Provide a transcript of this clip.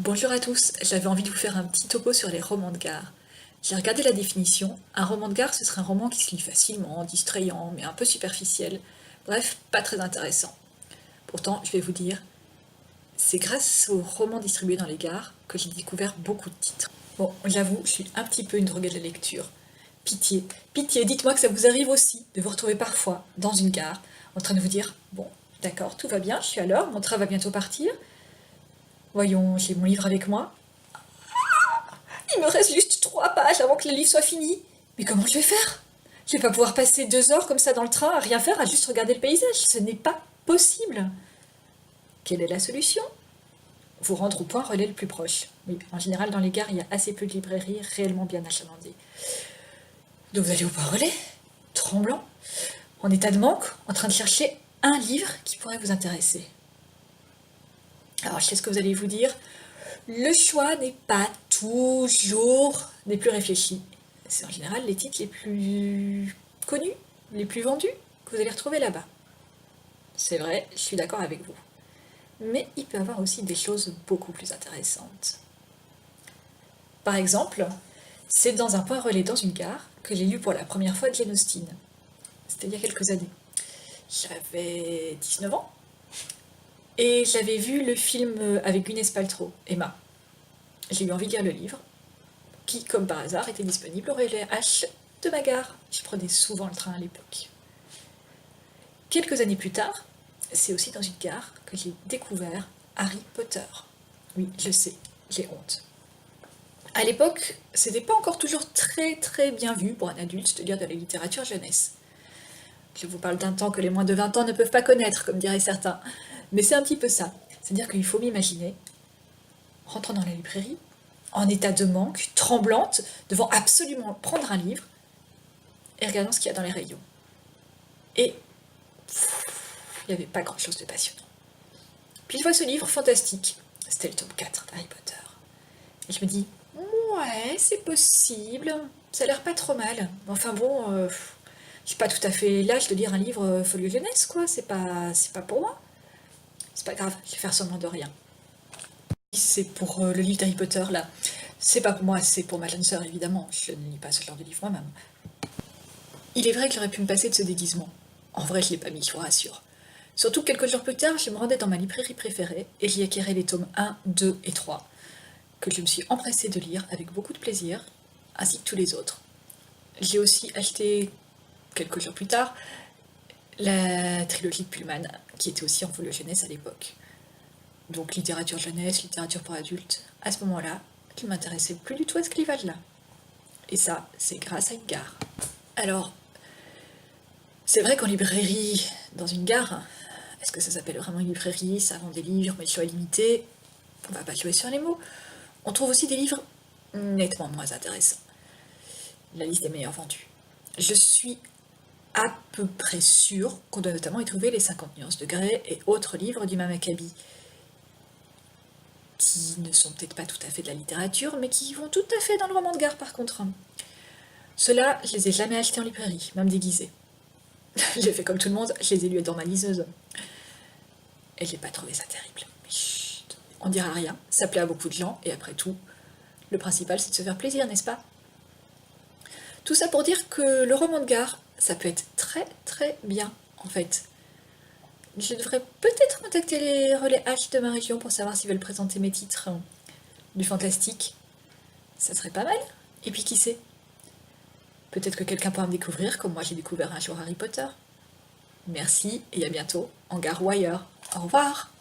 Bonjour à tous, j'avais envie de vous faire un petit topo sur les romans de gare. J'ai regardé la définition, un roman de gare ce serait un roman qui se lit facilement, distrayant, mais un peu superficiel, bref, pas très intéressant. Pourtant, je vais vous dire, c'est grâce aux romans distribués dans les gares que j'ai découvert beaucoup de titres. Bon, j'avoue, je suis un petit peu une droguée de la lecture. Pitié, pitié, dites-moi que ça vous arrive aussi de vous retrouver parfois dans une gare en train de vous dire, bon, d'accord, tout va bien, je suis à l'heure, mon train va bientôt partir, voyons, j'ai mon livre avec moi. Il me reste juste 3 pages avant que le livre soit fini. Mais comment je vais faire? Je vais pas pouvoir passer 2 heures comme ça dans le train à rien faire, à juste regarder le paysage. Ce n'est pas possible. Quelle est la solution? Vous rendre au point relais le plus proche. Oui, en général, dans les gares, il y a assez peu de librairies réellement bien achalandées. Donc vous allez au point relais, tremblant, en état de manque, en train de chercher un livre qui pourrait vous intéresser. Alors, je sais ce que vous allez vous dire. Le choix n'est pas toujours des plus réfléchis. C'est en général les titres les plus connus, les plus vendus, que vous allez retrouver là-bas. C'est vrai, je suis d'accord avec vous. Mais il peut y avoir aussi des choses beaucoup plus intéressantes. Par exemple, c'est dans un point relais dans une gare que j'ai lu pour la première fois Jane Austen. C'était il y a quelques années. J'avais 19 ans et j'avais vu le film avec Gwyneth Paltrow, Emma. J'ai eu envie de lire le livre, qui, comme par hasard, était disponible au relais H de ma gare. Je prenais souvent le train à l'époque. Quelques années plus tard, c'est aussi dans une gare que j'ai découvert Harry Potter. Oui, je sais, j'ai honte. À l'époque, c'était pas encore toujours très bien vu pour un adulte de lire de la littérature jeunesse. Je vous parle d'un temps que les moins de 20 ans ne peuvent pas connaître, comme diraient certains. Mais c'est un petit peu ça. C'est-à-dire qu'il faut m'imaginer, rentrant dans la librairie, en état de manque, tremblante, devant absolument prendre un livre, et regardant ce qu'il y a dans les rayons. Et il n'y avait pas grand-chose de passionnant. Puis je vois ce livre fantastique, c'était le tome 4 d'Harry Potter. Et je me dis, ouais, c'est possible, ça a l'air pas trop mal. Enfin bon, j'ai pas tout à fait l'âge de lire un livre folio jeunesse, quoi, c'est pas pour moi. C'est pas grave, je vais faire semblant de rien. C'est pour le livre d'Harry Potter, là. C'est pas pour moi, c'est pour ma jeune sœur, évidemment. Je ne lis pas ce genre de livre moi-même. Il est vrai que j'aurais pu me passer de ce déguisement. En vrai, je l'ai pas mis, je vous rassure. Surtout que quelques jours plus tard, je me rendais dans ma librairie préférée et j'y acquérais les tomes 1, 2 et 3, que je me suis empressée de lire avec beaucoup de plaisir, ainsi que tous les autres. J'ai aussi acheté, quelques jours plus tard, la trilogie de Pullman, qui était aussi en folio jeunesse à l'époque. Donc littérature jeunesse, littérature pour adultes. À ce moment-là, je ne m'intéressais plus du tout à ce clivage-là. Et ça, c'est grâce à une gare. Alors, c'est vrai qu'en librairie, dans une gare, est-ce que ça s'appelle vraiment une librairie? Ça vend des livres, mais le choix est limité. On va pas jouer sur les mots. On trouve aussi des livres nettement moins intéressants. La liste des meilleurs vendus. Je suis à peu près sûre qu'on doit notamment y trouver les 50 nuances de Grey et autres livres du Maccabi, qui ne sont peut-être pas tout à fait de la littérature, mais qui vont tout à fait dans le roman de gare par contre. Ceux-là, je les ai jamais achetés en librairie, même déguisés. J'ai fait comme tout le monde, je les ai lus dans ma liseuse. Et j'ai pas trouvé ça terrible. Mais chut, on dira rien, ça plaît à beaucoup de gens, et après tout, le principal c'est de se faire plaisir, n'est-ce pas? Tout ça pour dire que le roman de gare, ça peut être très bien, en fait. Je devrais peut-être contacter les relais H de ma région pour savoir s'ils veulent présenter mes titres du fantastique. Ça serait pas mal. Et puis qui sait? Peut-être que quelqu'un pourra me découvrir comme moi j'ai découvert un jour Harry Potter. Merci et à bientôt en gare ou ailleurs. Au revoir!